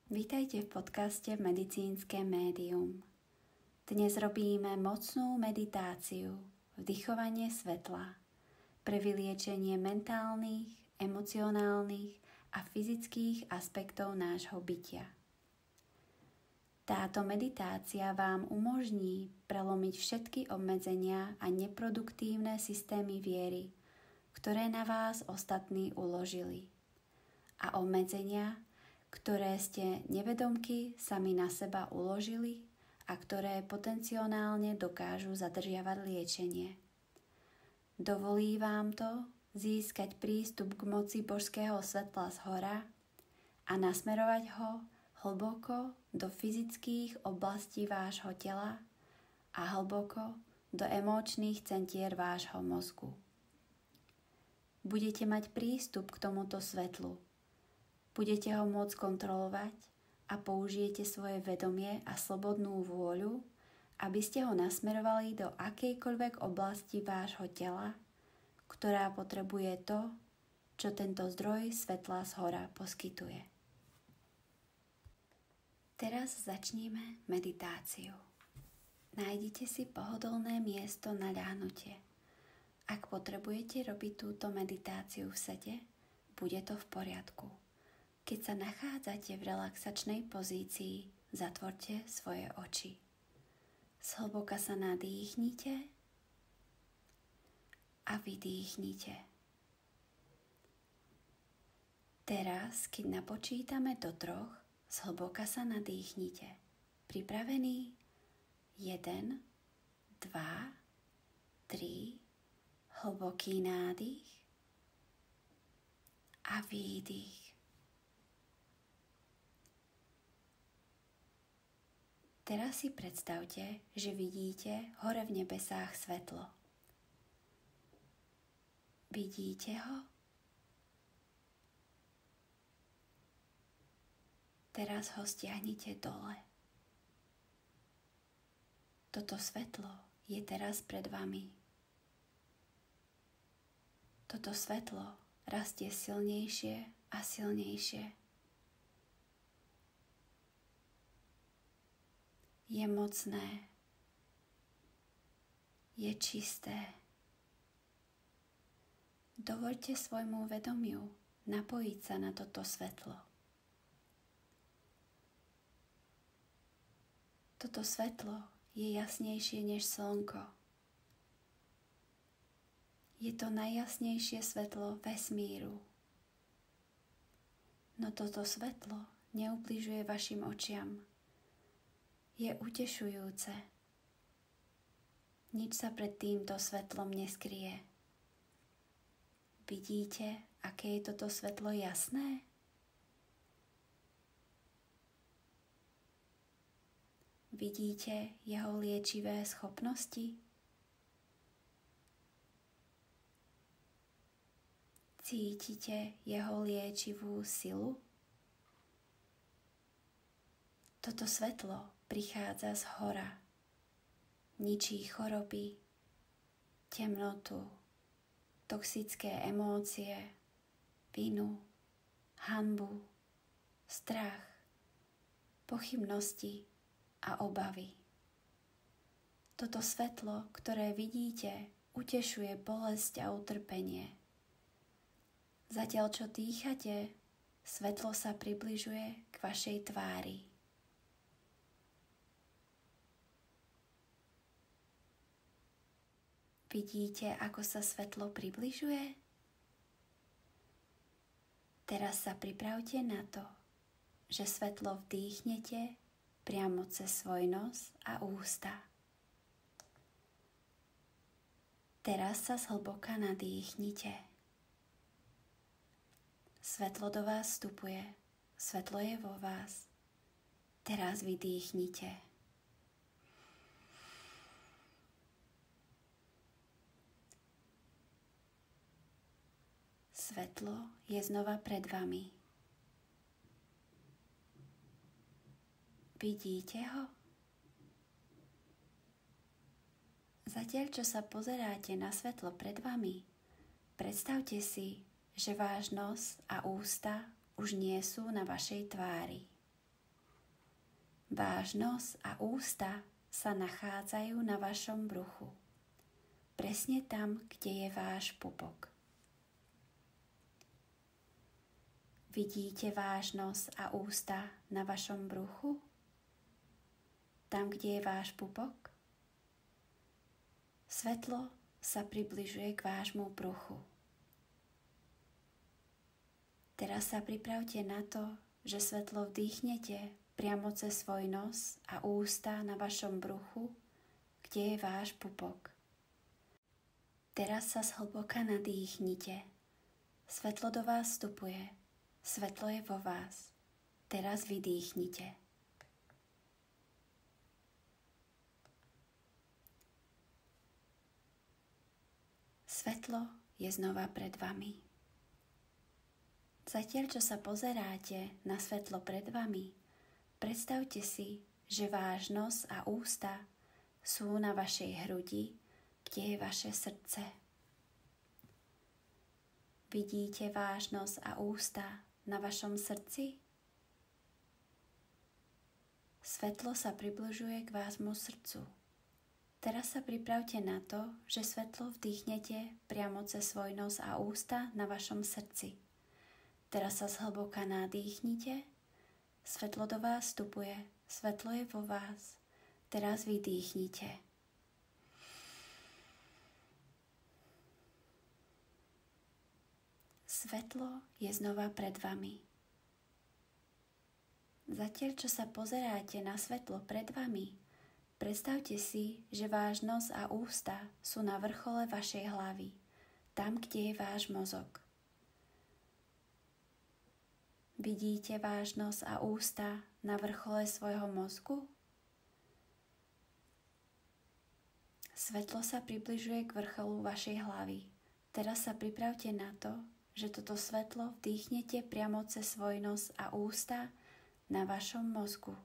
Vítajte v podcaste Medicínske médium. Dnes robíme mocnú meditáciu, vdychovanie svetla pre vyliečenie mentálnych, emocionálnych a fyzických aspektov nášho bytia. Táto meditácia vám umožní prelomiť všetky obmedzenia a neproduktívne systémy viery, ktoré na vás ostatní uložili, a obmedzenia, ktoré ste nevedomky sami na seba uložili a ktoré potenciálne dokážu zadržiavať liečenie. Dovolí vám to získať prístup k moci božského svetla zhora a nasmerovať ho hlboko do fyzických oblastí vášho tela a hlboko do emočných centier vášho mozgu. Budete mať prístup k tomuto svetlu. Budete ho môcť kontrolovať a použijete svoje vedomie a slobodnú vôľu, aby ste ho nasmerovali do akejkoľvek oblasti vášho tela, ktorá potrebuje to, čo tento zdroj svetla zhora poskytuje. Teraz začníme meditáciu. Nájdite si pohodlné miesto na ľahnutie. Ak potrebujete robiť túto meditáciu v sede, bude to v poriadku. Keď sa nachádzate v relaxačnej pozícii, zatvorte svoje oči. Zhlboka sa nadýchnite a vydýchnite. Teraz, keď napočítame do 3, zhlboka sa nadýchnite. Pripravený? 1, 2, 3, hlboký nádych a výdych. Teraz si predstavte, že vidíte hore v nebesách svetlo. Vidíte ho? Teraz ho stiahnite dole. Toto svetlo je teraz pred vami. Toto svetlo rastie silnejšie a silnejšie. Je mocné, je čisté. Dovoľte svojmu vedomiu napojiť sa na toto svetlo. Toto svetlo je jasnejšie než slnko. Je to najjasnejšie svetlo vesmíru. No toto svetlo neubližuje vašim očiam. Je utešujúce. Nič sa pred týmto svetlom neskryje. Vidíte, aké je toto svetlo jasné? Vidíte jeho liečivé schopnosti? Cítite jeho liečivú silu? Toto svetlo prichádza z hora, ničí choroby, temnotu, toxické emócie, vinu, hanbu, strach, pochybnosti a obavy. Toto svetlo, ktoré vidíte, utešuje bolesť a utrpenie. Zatiaľ čo dýchate, svetlo sa približuje k vašej tvári. Vidíte, ako sa svetlo približuje? Teraz sa pripravte na to, že svetlo vdýchnete priamo cez svoj nos a ústa. Teraz sa zhlboka nadýchnite. Svetlo do vás vstupuje, svetlo je vo vás. Teraz vydýchnite. Svetlo je znova pred vami. Vidíte ho? Zatiaľ, čo sa pozeráte na svetlo pred vami, predstavte si, že váš nos a ústa už nie sú na vašej tvári. Váš nos a ústa sa nachádzajú na vašom bruchu. Presne tam, kde je váš pupok. Vidíte váš nos a ústa na vašom bruchu? Tam, kde je váš pupok? Svetlo sa približuje k vášmu bruchu. Teraz sa pripravte na to, že svetlo vdýchnete priamo cez svoj nos a ústa na vašom bruchu, kde je váš pupok. Teraz sa zhlboka nadýchnite. Svetlo do vás vstupuje. Svetlo je vo vás. Teraz vydýchnite. Svetlo je znova pred vami. Zatiaľ, čo sa pozeráte na svetlo pred vami, predstavte si, že váš nos a ústa sú na vašej hrudi, kde je vaše srdce. Vidíte váš nos a ústa na vašom srdci? Svetlo sa približuje k vášmu srdcu. Teraz sa pripravte na to, že svetlo vdýchnete priamo cez svoj nos a ústa na vašom srdci. Teraz sa zhlboka nadýchnite. Svetlo do vás vstupuje. Svetlo je vo vás. Teraz vydýchnite. Svetlo je znova pred vami. Zatiaľ, čo sa pozeráte na svetlo pred vami, predstavte si, že váš nos a ústa sú na vrchole vašej hlavy, tam, kde je váš mozog. Vidíte váš nos a ústa na vrchole svojho mozgu? Svetlo sa približuje k vrcholu vašej hlavy. Teraz sa pripravte na to, že toto svetlo vdýchnete priamo cez svoj nos a ústa na vašom mozgu.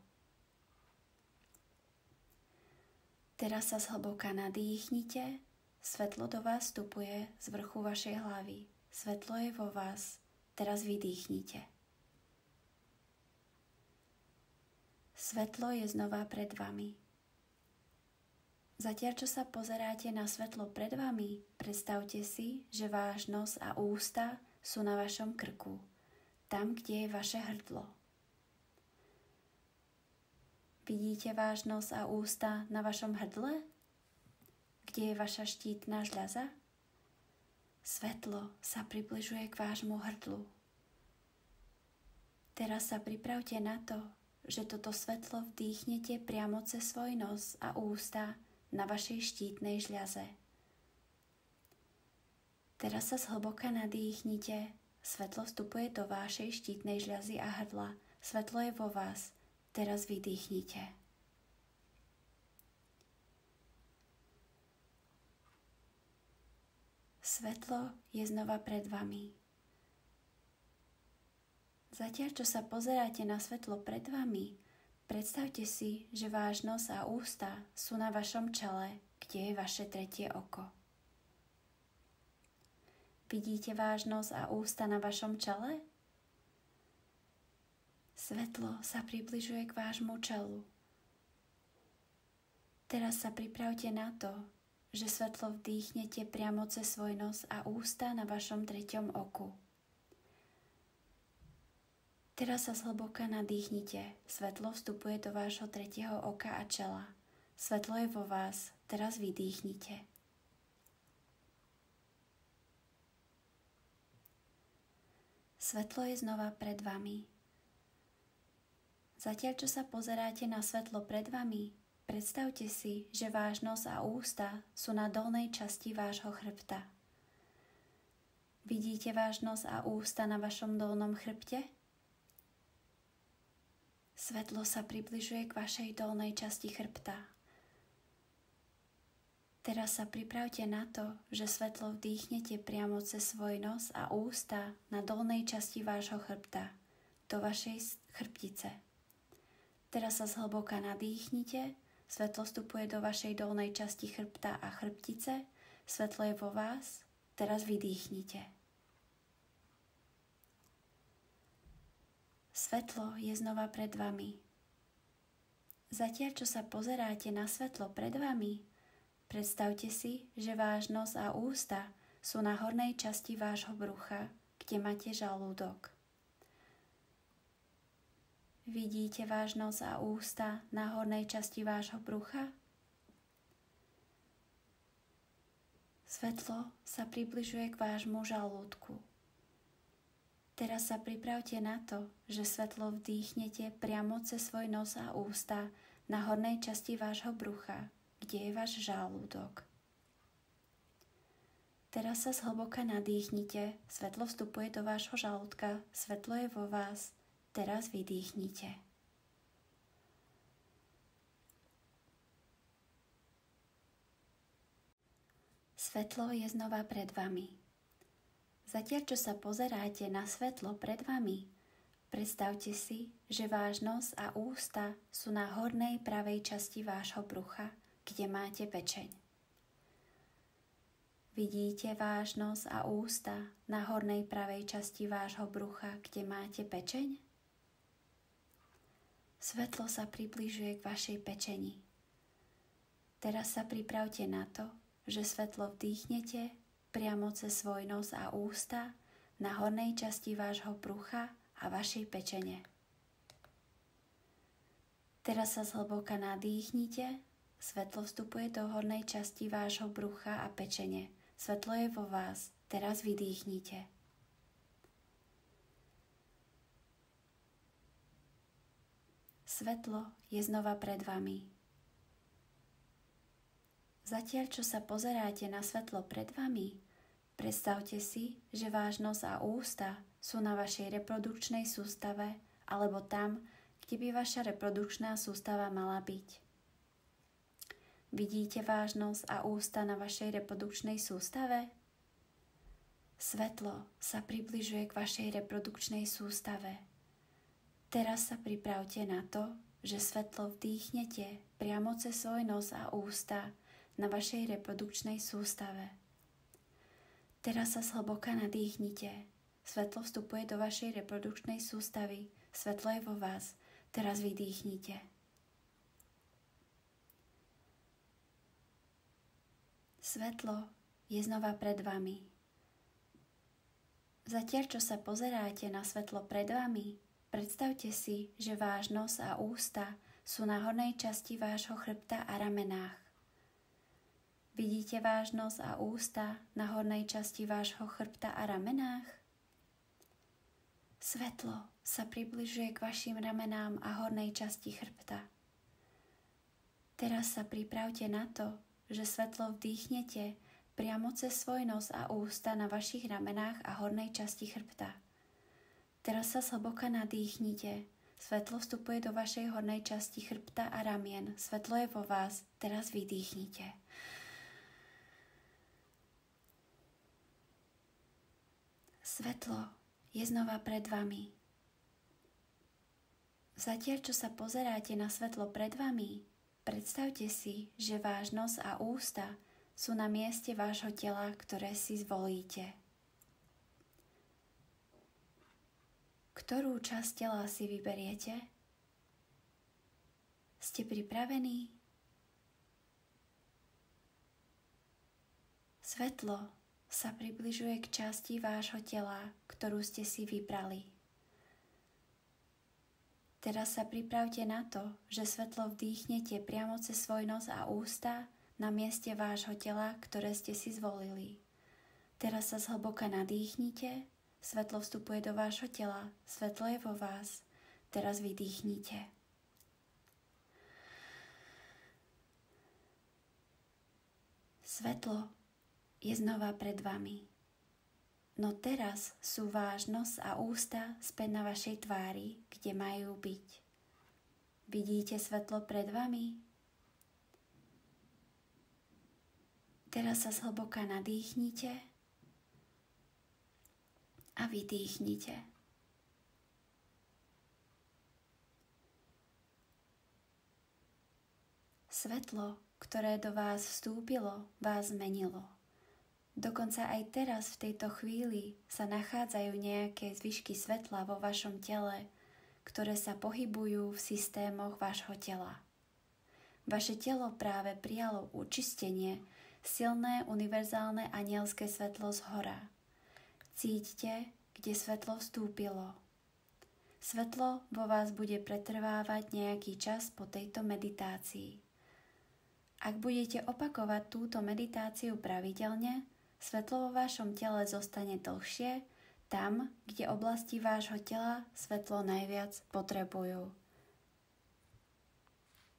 Teraz sa zhlboka nadýchnite, svetlo do vás vstupuje z vrchu vašej hlavy. Svetlo je vo vás, teraz vydýchnite. Svetlo je znova pred vami. Zatiaľ, čo sa pozeráte na svetlo pred vami, predstavte si, že váš nos a ústa sú na vašom krku, tam, kde je vaše hrdlo. Vidíte váš nos a ústa na vašom hrdle? Kde je vaša štítna žľaza? Svetlo sa približuje k vášmu hrdlu. Teraz sa pripravte na to, že toto svetlo vdýchnete priamo cez svoj nos a ústa na vašej štítnej žľaze. Teraz sa zhlboka nadýchnite, svetlo vstupuje do vašej štítnej žľazy a hrdla. Svetlo je vo vás, teraz vydýchnite. Svetlo je znova pred vami. Zatiaľ, čo sa pozeráte na svetlo pred vami, predstavte si, že váš nos a ústa sú na vašom čele, kde je vaše tretie oko. Vidíte váš nos a ústa na vašom čele? Svetlo sa približuje k vášmu čelu. Teraz sa pripravte na to, že svetlo vdýchnete priamo cez svoj nos a ústa na vašom treťom oku. Teraz sa zhlboka nadýchnite. Svetlo vstupuje do vášho tretieho oka a čela. Svetlo je vo vás. Teraz vydýchnite. Svetlo je znova pred vami. Zatiaľ, čo sa pozeráte na svetlo pred vami, predstavte si, že váš nos a ústa sú na dolnej časti vášho chrbta. Vidíte váš nos a ústa na vašom dolnom chrbte? Svetlo sa približuje k vašej dolnej časti chrbta. Teraz sa pripravte na to, že svetlo vdýchnete priamo cez svoj nos a ústa na dolnej časti vášho chrbta, do vašej chrbtice. Teraz sa zhlboka nadýchnite, svetlo vstupuje do vašej dolnej časti chrbta a chrbtice, svetlo je vo vás, teraz vydýchnite. Svetlo je znova pred vami. Zatiaľ, čo sa pozeráte na svetlo pred vami, predstavte si, že váš nos a ústa sú na hornej časti vášho brucha, kde máte žalúdok. Vidíte váš nos a ústa na hornej časti vášho brucha? Svetlo sa približuje k vášmu žalúdku. Teraz sa pripravte na to, že svetlo vdýchnete priamo cez svoj nos a ústa na hornej časti vášho brucha, kde je váš žalúdok. Teraz sa zhlboka nadýchnite, svetlo vstupuje do vášho žalúdka, svetlo je vo vás, teraz vydýchnite. Svetlo je znova pred vami. Zatiaľ, čo sa pozeráte na svetlo pred vami, predstavte si, že váš nos a ústa sú na hornej pravej časti vášho brucha, kde máte pečeň. Vidíte váš nos a ústa na hornej pravej časti vášho brucha, kde máte pečeň? Svetlo sa približuje k vašej pečeni. Teraz sa pripravte na to, že svetlo vdýchnete priamo cez svoj nos a ústa na hornej časti vášho brucha a vašej pečene. Teraz sa zhlboka nadýchnite, svetlo vstupuje do hornej časti vášho brucha a pečene. Svetlo je vo vás, teraz vydýchnite. Svetlo je znova pred vami. Zatiaľ, čo sa pozeráte na svetlo pred vami, predstavte si, že váš nos a ústa sú na vašej reprodukčnej sústave alebo tam, kde by vaša reprodukčná sústava mala byť. Vidíte váš nos a ústa na vašej reprodukčnej sústave? Svetlo sa približuje k vašej reprodukčnej sústave. Teraz sa pripravte na to, že svetlo vdýchnete priamo cez svoj nos a ústa na vašej reprodukčnej sústave. Teraz sa zhlboka nadýchnite. Svetlo vstupuje do vašej reprodukčnej sústavy. Svetlo je vo vás. Teraz vydýchnite. Svetlo je znova pred vami. Zatiaľ, čo sa pozeráte na svetlo pred vami, predstavte si, že váš nos a ústa sú na hornej časti vášho chrbta a ramenách. Vidíte váš nos a ústa na hornej časti vášho chrbta a ramenách? Svetlo sa približuje k vašim ramenám a hornej časti chrbta. Teraz sa pripravte na to, že svetlo vdýchnete priamo cez svoj nos a ústa na vašich ramenách a hornej časti chrbta. Teraz sa zhlboka nadýchnite. Svetlo vstupuje do vašej hornej časti chrbta a ramien. Svetlo je vo vás. Teraz vydýchnite. Svetlo je znova pred vami. Zatiaľ, čo sa pozeráte na svetlo pred vami, predstavte si, že váš nos a ústa sú na mieste vášho tela, ktoré si zvolíte. Ktorú časť tela si vyberiete? Ste pripravení? Svetlo sa približuje k časti vášho tela, ktorú ste si vybrali. Teraz sa pripravte na to, že svetlo vdýchnete priamo cez svoj nos a ústa na mieste vášho tela, ktoré ste si zvolili. Teraz sa zhlboka nadýchnite, svetlo vstupuje do vášho tela, svetlo je vo vás. Teraz vydýchnite. Svetlo je znova pred vami. No teraz sú váš nos a ústa späť na vašej tvári, kde majú byť. Vidíte svetlo pred vami? Teraz sa zhlboka nadýchnite a vydýchnite. Svetlo, ktoré do vás vstúpilo, vás zmenilo. Dokonca aj teraz v tejto chvíli sa nachádzajú nejaké zvyšky svetla vo vašom tele, ktoré sa pohybujú v systémoch vášho tela. Vaše telo práve prijalo učistenie, silné univerzálne anielské svetlo zhora. Cíťte, kde svetlo vstúpilo. Svetlo vo vás bude pretrvávať nejaký čas po tejto meditácii. Ak budete opakovať túto meditáciu pravidelne, svetlo vo vašom tele zostane dlhšie, tam, kde oblasti vášho tela svetlo najviac potrebujú.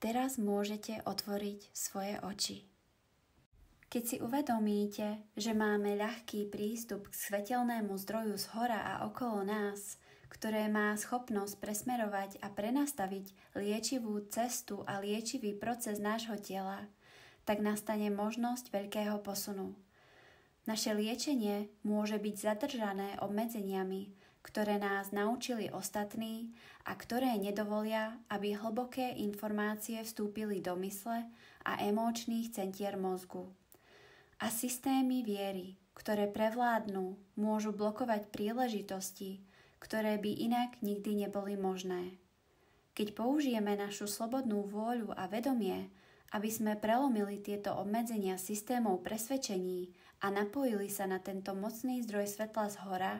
Teraz môžete otvoriť svoje oči. Keď si uvedomíte, že máme ľahký prístup k svetelnému zdroju zhora a okolo nás, ktoré má schopnosť presmerovať a prenastaviť liečivú cestu a liečivý proces nášho tela, tak nastane možnosť veľkého posunu. Naše liečenie môže byť zadržané obmedzeniami, ktoré nás naučili ostatní a ktoré nedovolia, aby hlboké informácie vstúpili do mysle a emóčnych centier mozgu. A systémy viery, ktoré prevládnu, môžu blokovať príležitosti, ktoré by inak nikdy neboli možné. Keď použijeme našu slobodnú vôľu a vedomie, aby sme prelomili tieto obmedzenia systémov presvedčení a napojili sa na tento mocný zdroj svetla zhora,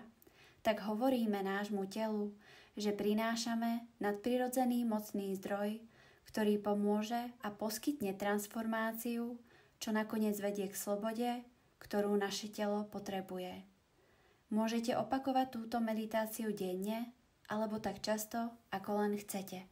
tak hovoríme nášmu telu, že prinášame nadprirodzený mocný zdroj, ktorý pomôže a poskytne transformáciu, čo nakoniec vedie k slobode, ktorú naše telo potrebuje. Môžete opakovať túto meditáciu denne, alebo tak často, ako len chcete.